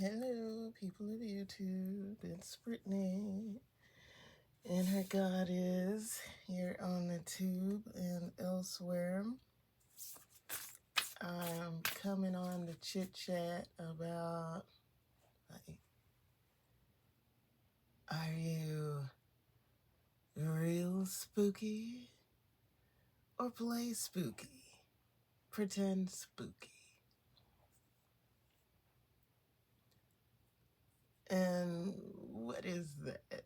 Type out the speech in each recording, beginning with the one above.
Hello, people of YouTube. It's Brittany and her goddess here on the tube and elsewhere. I'm coming on to chit chat about, are you real spooky or play spooky? Pretend spooky. And what is that?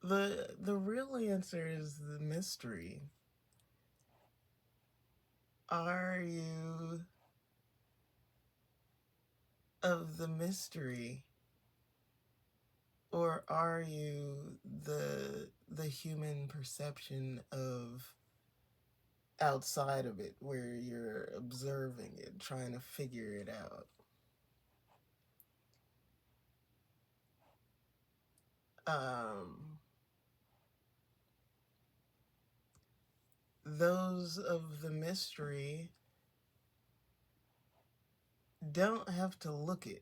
The real answer is the mystery. Are you of the mystery, or are you the human perception of outside of it, where you're observing it, trying to figure it out? Those of the mystery don't have to look it.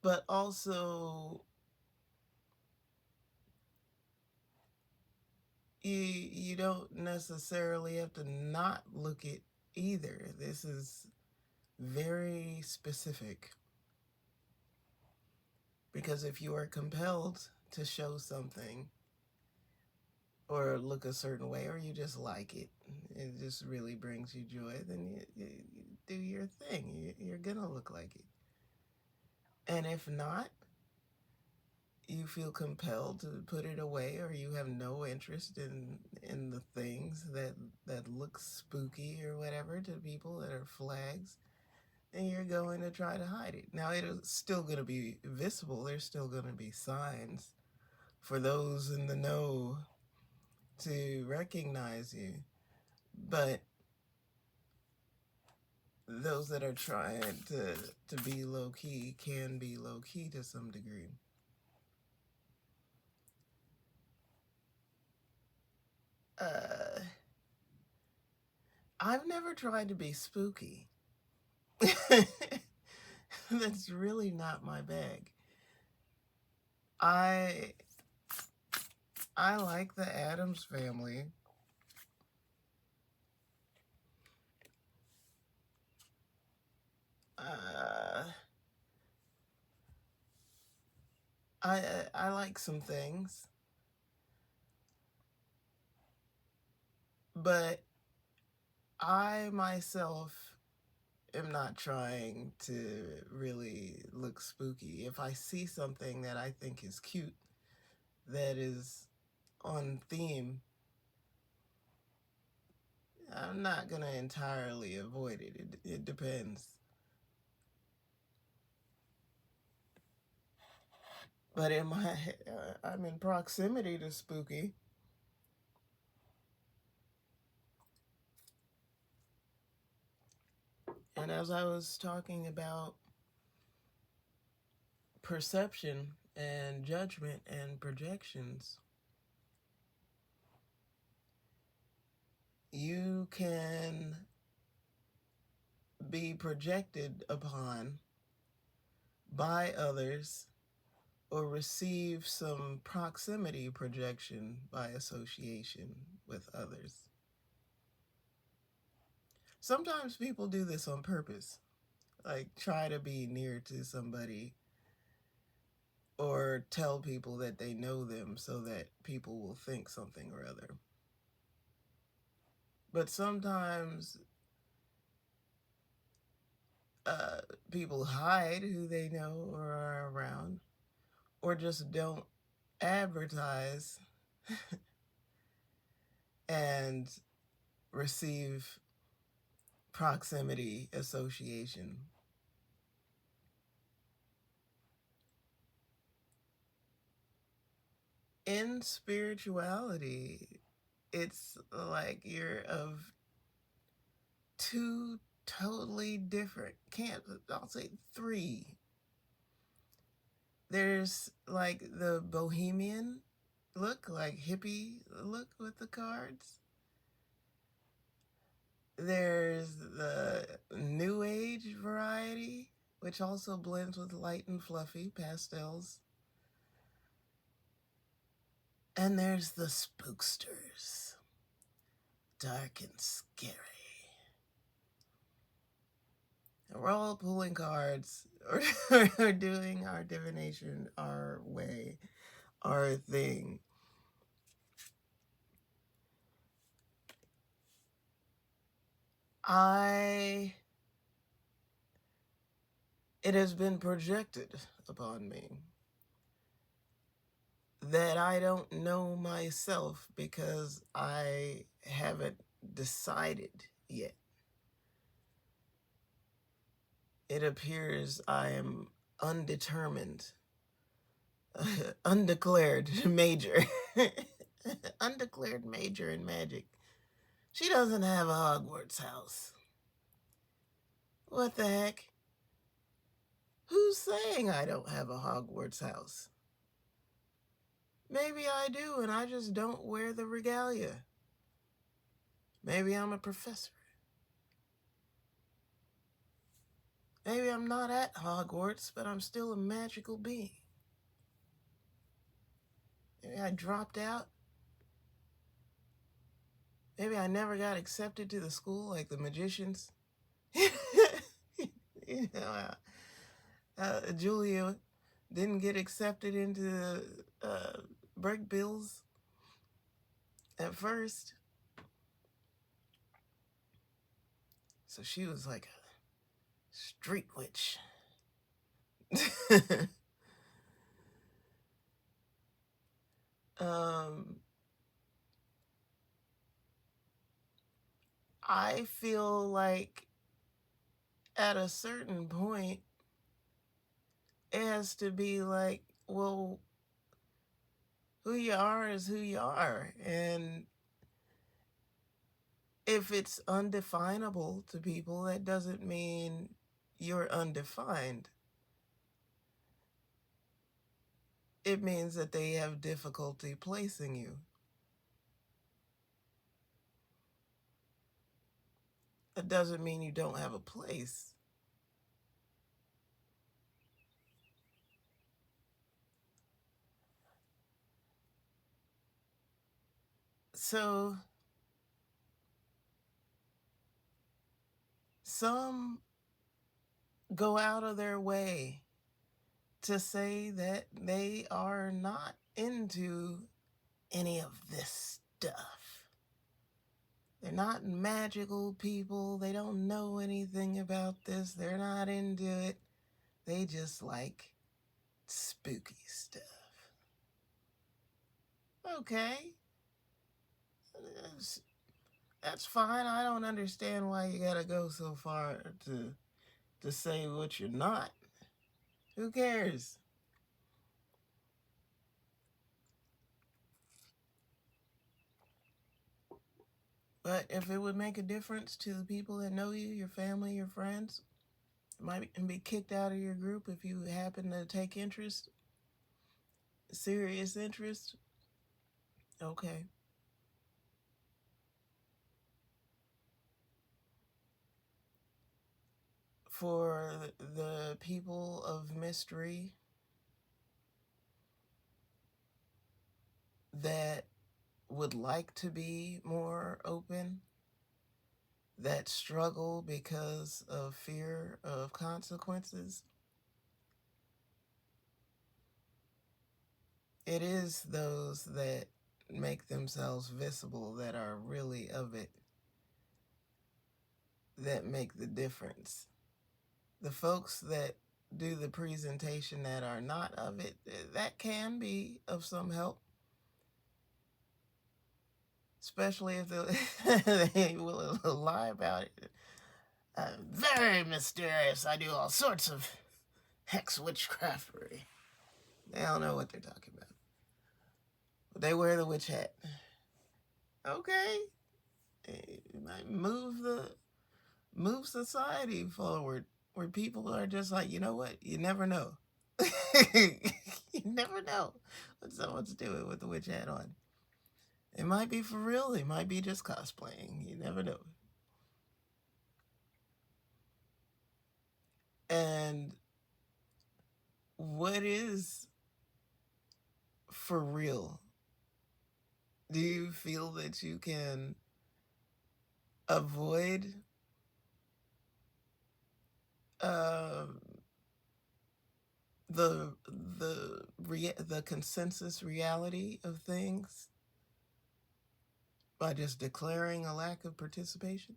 But also, you don't necessarily have to not look it either. This is very specific. Because if you are compelled to show something or look a certain way, or you just like it, it just really brings you joy, then you do your thing. You're gonna look like it. And if not, you feel compelled to put it away, or you have no interest in the things that look spooky or whatever to people that are flags, and you're going to try to hide it. Now, it's still going to be visible. There's still going to be signs for those in the know to recognize you. But those that are trying to be low-key can be low-key to some degree. I've never tried to be spooky. That's really not my bag. I like the Addams Family. I like some things, but I myself am not trying to really look spooky. If I see something that I think is cute, that is on theme, I'm not going to entirely avoid it. It depends. But I'm in proximity to spooky. And as I was talking about perception and judgment and projections, you can be projected upon by others or receive some proximity projection by association with others. Sometimes people do this on purpose, like try to be near to somebody or tell people that they know them so that people will think something or other. But sometimes people hide who they know or are around, or just don't advertise and receive proximity association. In spirituality, it's like you're of two totally different camps. I'll say three. There's like the bohemian look, like hippie look with the cards. There's the new age variety, which also blends with light and fluffy pastels. And there's the spooksters, dark and scary. And we're all pulling cards or doing our divination our way, our thing. It has been projected upon me that I don't know myself because I haven't decided yet. It appears I am undetermined, undeclared major, undeclared major in magic. She doesn't have a Hogwarts house. What the heck? Who's saying I don't have a Hogwarts house? Maybe I do, and I just don't wear the regalia. Maybe I'm a professor. Maybe I'm not at Hogwarts, but I'm still a magical being. Maybe I dropped out. Maybe I never got accepted to the school like the magicians. You know, Julia didn't get accepted into Break Bills at first. So she was like a street witch. I feel like at a certain point, it has to be like, well, who you are is who you are. And if it's undefinable to people, that doesn't mean you're undefined. It means that they have difficulty placing you. That doesn't mean you don't have a place. So some go out of their way to say that they are not into any of this stuff. They're not magical people. They don't know anything about this. They're not into it. They just like spooky stuff. Okay. That's fine. I don't understand why you gotta go so far to say what you're not. Who cares? But if it would make a difference to the people that know you, your family, your friends, might be kicked out of your group if you happen to take interest, serious interest, okay. For the people of mystery that would like to be more open, that struggle because of fear of consequences, it is those that make themselves visible that are really of it that make the difference. The folks that do the presentation that are not of it, that can be of some help, especially if they will lie about it. Very mysterious. I do all sorts of hex witchcraftery. They don't know what they're talking about. But they wear the witch hat. Okay. It might move society forward where people are just like, you know what? You never know. You never know what someone's doing with the witch hat on. It might be for real. It might be just cosplaying. You never know. And what is for real? Do you feel that you can avoid uh, the consensus reality of things by just declaring a lack of participation?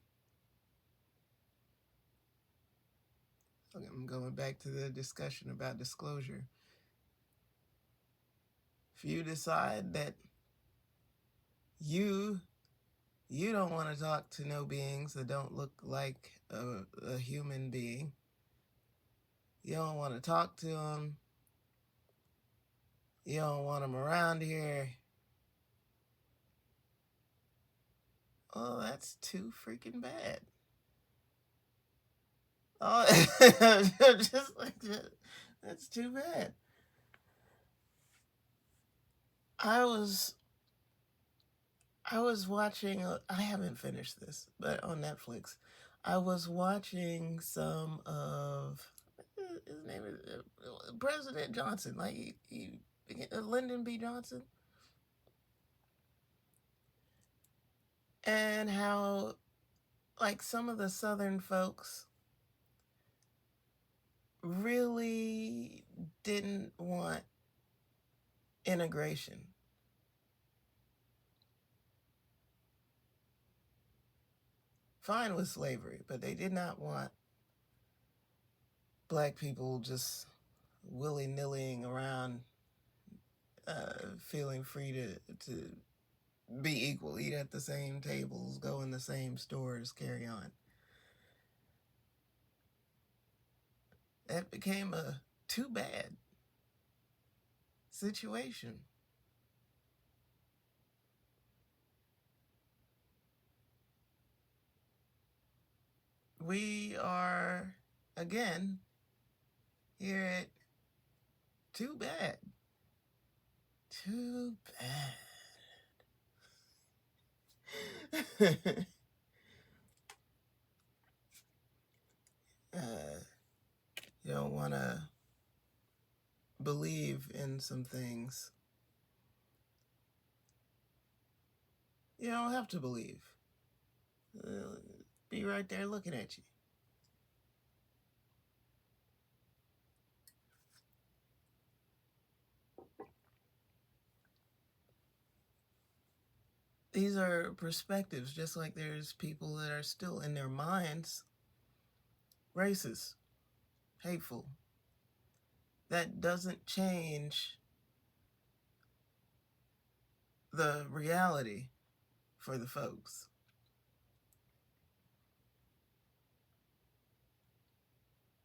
Okay, I'm going back to the discussion about disclosure. If you decide that you don't want to talk to no beings that don't look like a human being, you don't want to talk to them, you don't want them around here, oh, that's too freaking bad. Oh, just like that. That's too bad. I was watching. I haven't finished this, but on Netflix, I was watching some of his name is President Johnson, like Lyndon B. Johnson, and how like some of the Southern folks really didn't want integration. Fine with slavery, but they did not want black people just willy-nillying around, feeling free to be equal, eat at the same tables, go in the same stores, carry on. That became a too bad situation. We are, again, here at too bad. Too bad. You don't want to believe in some things. You don't have to believe. Be right there looking at you. These are perspectives, just like there's people that are still in their minds racist, hateful. That doesn't change the reality for the folks.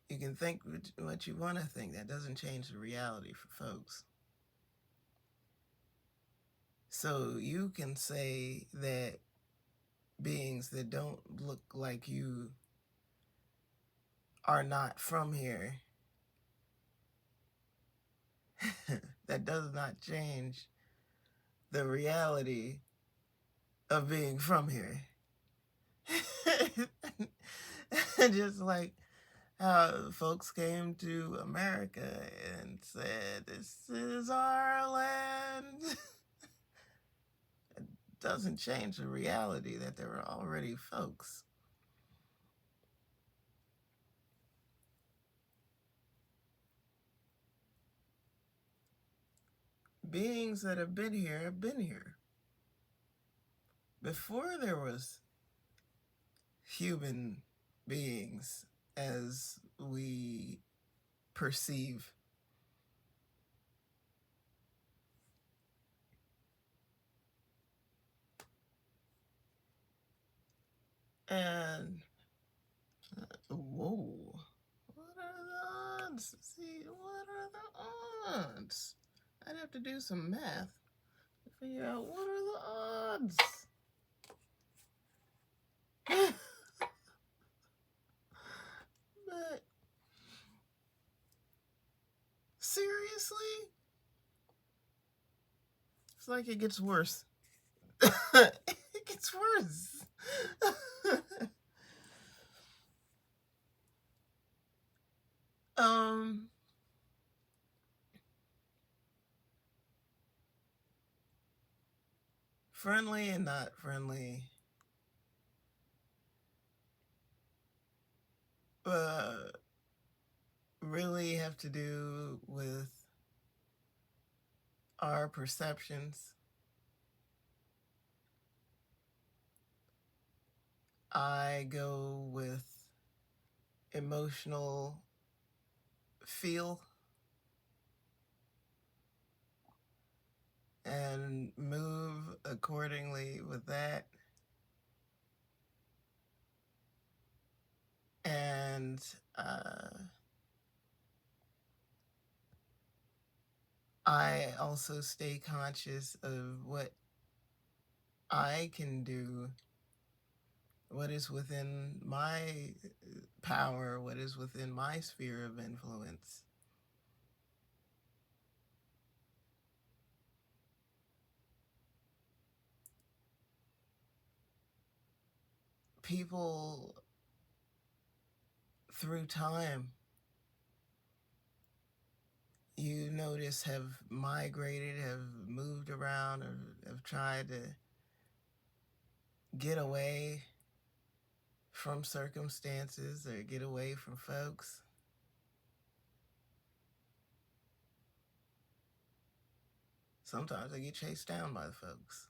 You can think what you want to think. That doesn't change the reality for folks. So you can say that beings that don't look like you are not from here. That does not change the reality of being from here. Just like how folks came to America and said, "This is our land." It doesn't change the reality that there were already folks. Beings that have been here before there was human beings as we perceive. And whoa, what are the odds? See, what are the odds? I'd have to do some math to figure out what are the odds. But Seriously? It's like it gets worse. It gets worse. um, Friendly and not friendly. Uh, really have to do with our perceptions. I go with emotional feel and move accordingly with that. And I also stay conscious of what I can do, what is within my power, what is within my sphere of influence. People through time, you notice, have migrated, have moved around, or have tried to get away from circumstances or get away from folks. Sometimes they get chased down by the folks.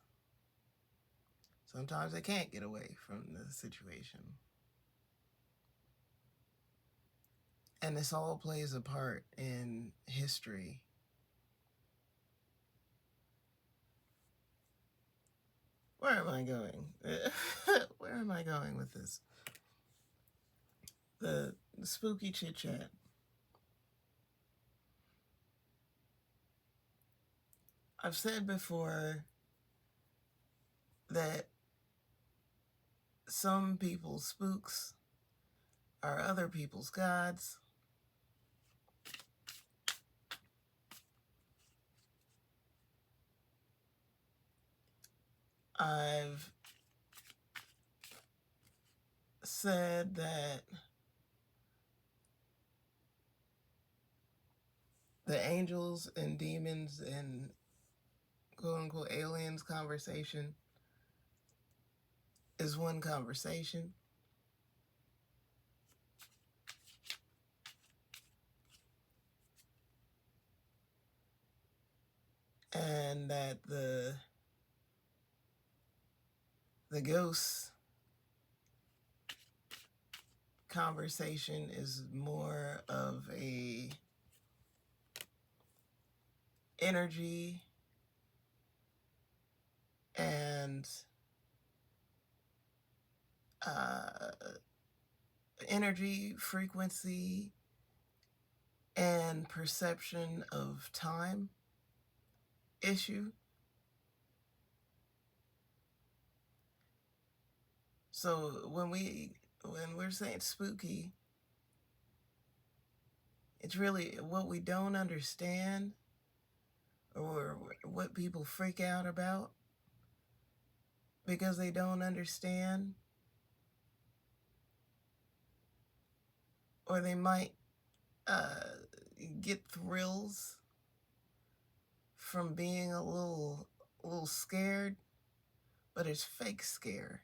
Sometimes they can't get away from the situation. And this all plays a part in history. Where am I going? Where am I going with this? The spooky chit chat. I've said before that some people's spooks are other people's gods. I've said that the angels and demons and quote unquote aliens conversation is one conversation. And that the ghosts conversation is more of a energy and uh, energy, frequency, and perception of time issue. So when we're saying spooky, it's really what we don't understand or what people freak out about because they don't understand, or they might get thrills from being a little scared, but it's fake scare.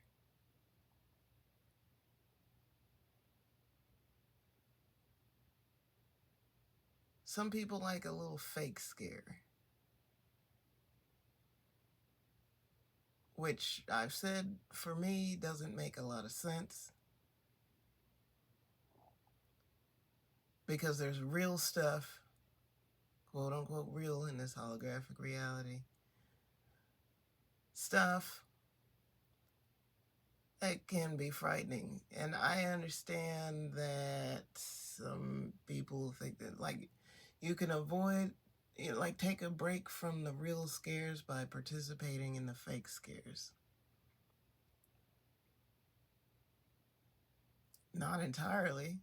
Some people like a little fake scare, which I've said for me doesn't make a lot of sense because there's real stuff, quote unquote real in this holographic reality, stuff that can be frightening. And I understand that some people think that like you can avoid, like take a break from the real scares by participating in the fake scares. Not entirely.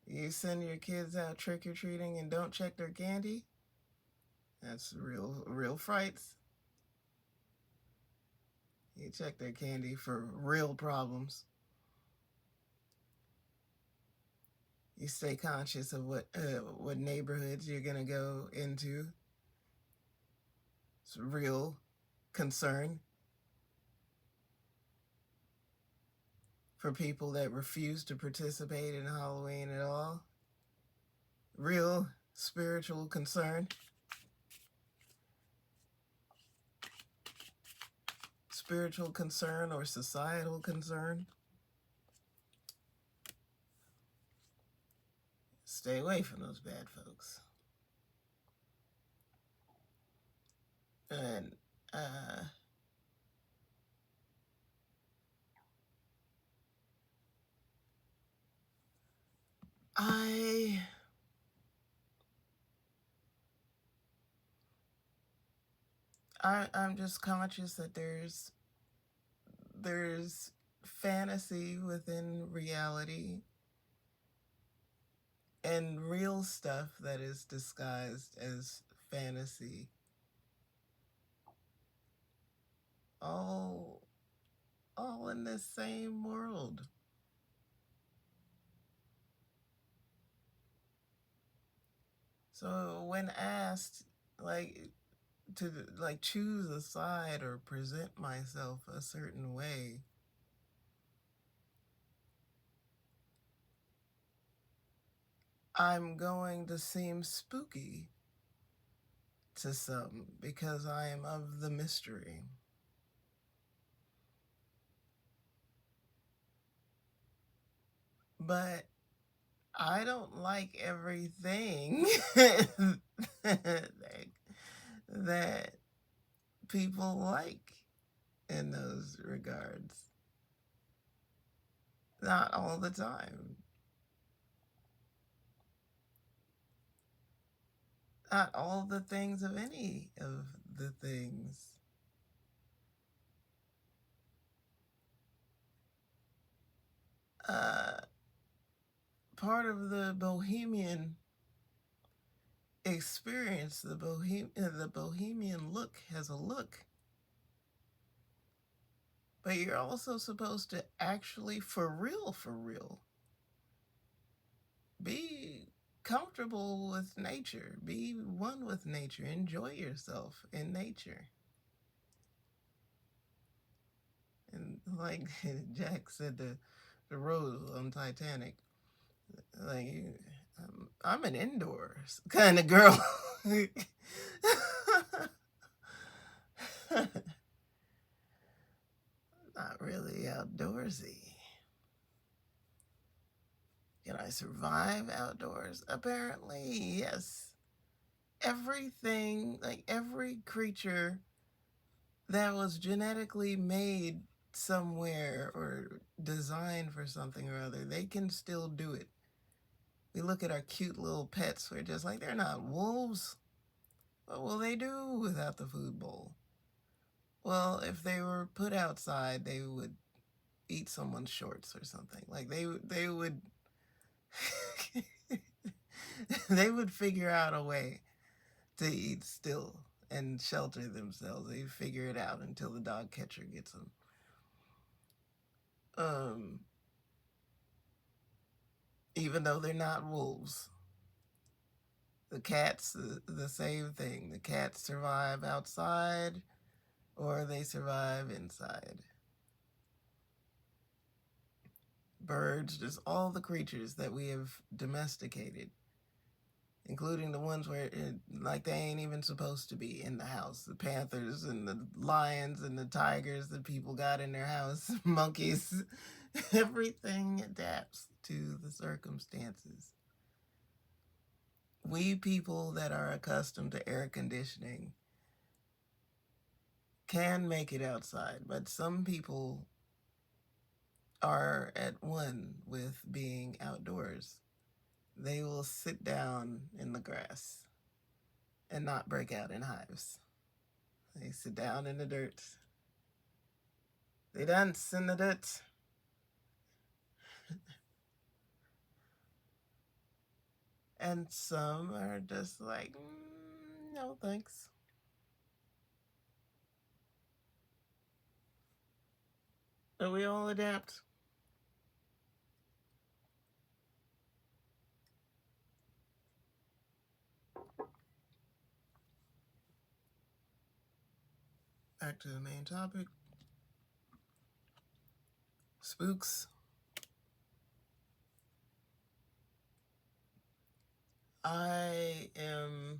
You send your kids out trick-or-treating and don't check their candy? That's real frights. You check their candy for real problems. You stay conscious of what neighborhoods you're gonna go into. It's a real concern for people that refuse to participate in Halloween at all. Real spiritual concern. Spiritual concern or societal concern. Stay away from those bad folks. And I'm just conscious that there's fantasy within reality and real stuff that is disguised as fantasy. All in the same world. So when asked, like, to like choose a side or present myself a certain way, I'm going to seem spooky to some because I am of the mystery. But I don't like everything that people like in those regards. Not all the time. Not all the things of any of the things. Part of the bohemian experience, the bohemian look has a look. But you're also supposed to actually, for real, be comfortable with nature. Be one with nature. Enjoy yourself in nature. And like Jack said to Rose on Titanic, like, I'm an indoors kind of girl. Not really outdoorsy. Can I survive outdoors? Apparently, yes. Everything, like every creature that was genetically made somewhere or designed for something or other, they can still do it. We look at our cute little pets, we're just like, they're not wolves. What will they do without the food bowl? Well, if they were put outside, they would eat someone's shorts or something. Like they would they would figure out a way to eat still and shelter themselves. They figure it out until the dog catcher gets them. Even though they're not wolves. The cats, the same thing. The cats survive outside or they survive inside. Birds, just all the creatures that we have domesticated, including the ones where like they ain't even supposed to be in the house. The panthers and the lions and the tigers that people got in their house, monkeys, everything adapts to the circumstances. We people that are accustomed to air conditioning can make it outside, but some people are at one with being outdoors. They will sit down in the grass and not break out in hives. They sit down in the dirt. They dance in the dirt. And some are just like, no thanks. So we all adapt. Back to the main topic. Spooks. I am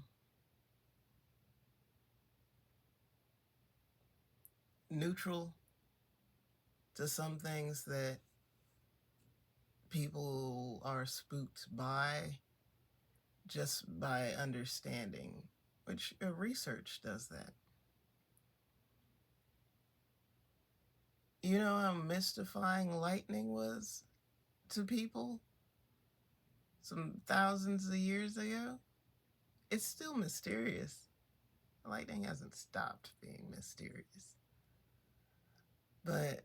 neutral to some things that people are spooked by just by understanding, which research does that. You know how mystifying lightning was to people some thousands of years ago? It's still mysterious. Lightning hasn't stopped being mysterious. But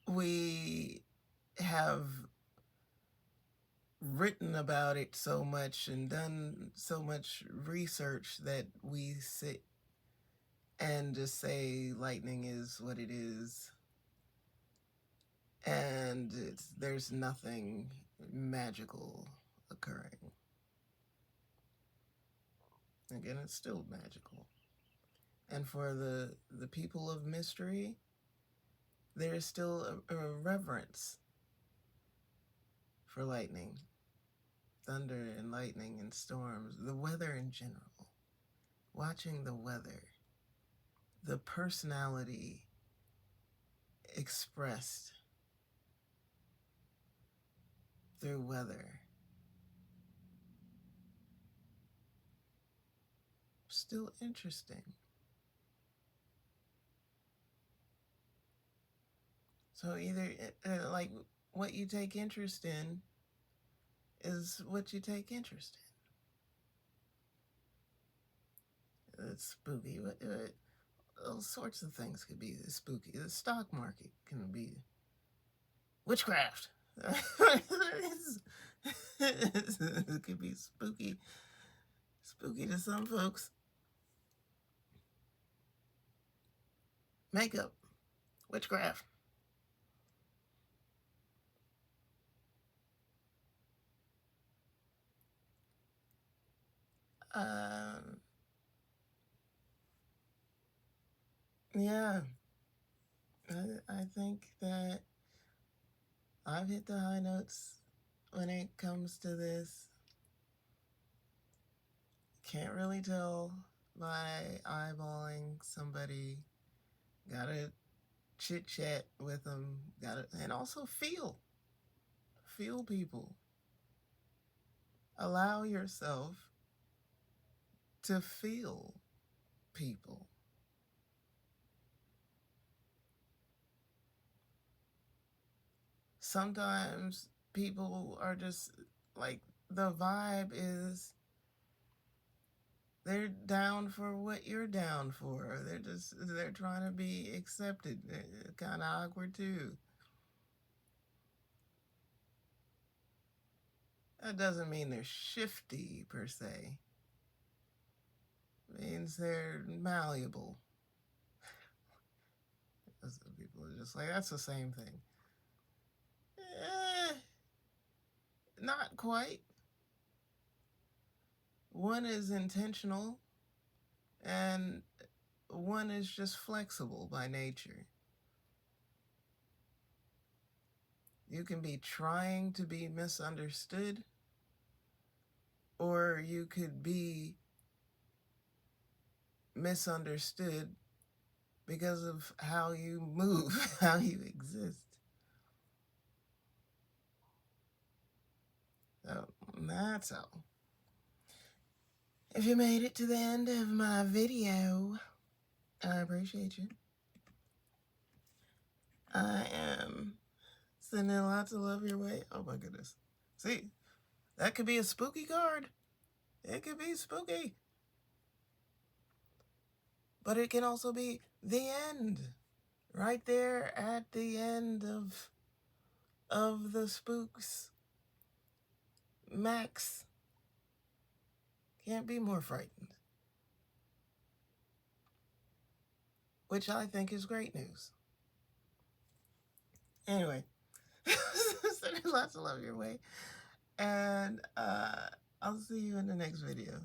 we have written about it so much and done so much research that we sit and just say lightning is what it is, and there's nothing magical occurring. Again, it's still magical. And for the people of mystery, there is still a reverence for lightning, thunder and lightning and storms, the weather in general. Watching the weather, the personality expressed through weather, still interesting. So either like what you take interest in is what you take interest in. It's spooky. All sorts of things could be spooky. The stock market can be witchcraft. It could be spooky to some folks. Makeup, witchcraft. Um, yeah, I think that I've hit the high notes when it comes to this. Can't really tell by eyeballing somebody. Gotta chit chat with them. And also feel people. Allow yourself to feel people. Sometimes people are just like, the vibe is they're down for what you're down for. They're trying to be accepted. Kind of awkward too. That doesn't mean they're shifty per se. It means they're malleable. People are just like, that's the same thing. Not quite. One is intentional and one is just flexible by nature. You can be trying to be misunderstood, or you could be misunderstood because of how you move, how you exist. So that's all. If you made it to the end of my video, I appreciate you. I am sending lots of love your way. Oh my goodness. See, that could be a spooky card. It could be spooky. But it can also be the end. Right there at the end of of the spooks, Max can't be more frightened, which I think is great news. Anyway, sending lots of love your way, and I'll see you in the next video.